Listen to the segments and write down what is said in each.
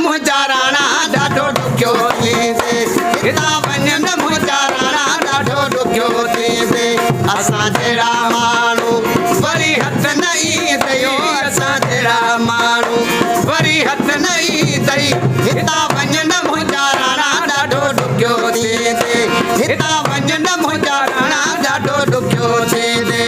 मुंहिंजा राणा ॾाढो ॾुखियो थींदे हितां वञनि मुंहिंजा राणा ॾाढो ॾुखियो थींदे असां जहिड़ा माण्हू वरी हथ न ईंदई असां जहिड़ा माण्हू वरी हथ न ईंदई हितां वञनि मुंहिंजा राणा ॾाढो ॾुखियो थींदे हितां वञनि मुंहिंजा राणा ॾाढो ॾुखियो थींदे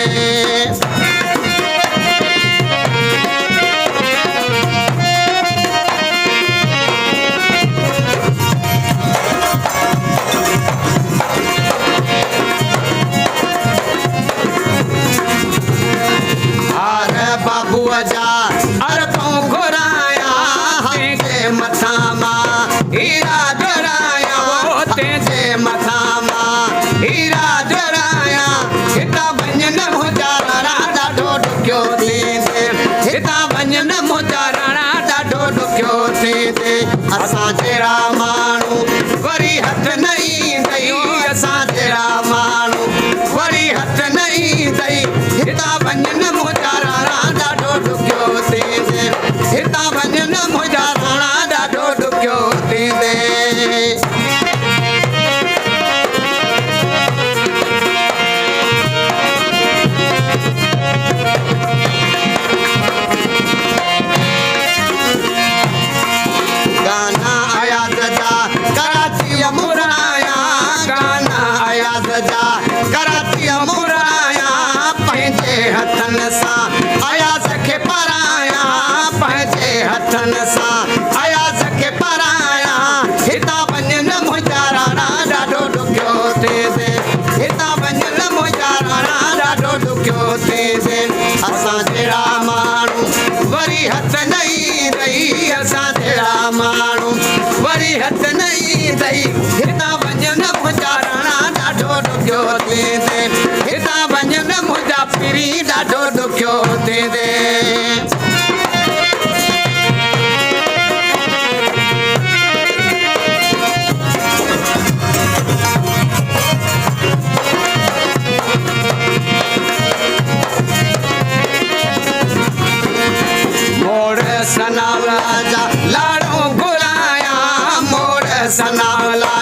बाबूअ जा अरबों घुराया तंहिंजे मथां मां हीरा जोड़ाया तंहिंजे मथां मां हीरा जोड़ाया हितां वञनि मुंहिंजा राणा ॾाढो ॾुखियो थींदे हितां वञनि मुंहिंजा राणा ॾाढो ॾुखियो थींदे असां जहिड़ा माण्हू वरी हथ न ईंदई असां जहिड़ा माण्हू वरी हथ न ईंदई हितां वञनि मुंहिंजा हितां वञनि मुंहिंजा राणा ॾाढो ॾुखियो थींदे गाना आयात जा कराची मुराया गाना आयात जा कराची मुराया पंहिंजे हथनि सां आयास खे पराया पंहिंजे हथनि सां आयास खे पराया हितां वञनि मुंहिंजा राणा ॾाढो ॾुखियो थींदे हितां वञनि मुंहिंजा राणा ॾाढो ॾुखियो थींदे असां जहिड़ा माण्हू वरी हथ न ईंदई असां जहिड़ा माण्हू वरी हथ न ईंदई हितां वञनि मुंहिंजा राणा ॾाढो ॾुखियो थींदे हितां वञनि मुंहिंजा पीरी ॾाढो ॾुखियो थींदे सनावला जा लाड़ो घुराया मोड़ सनावला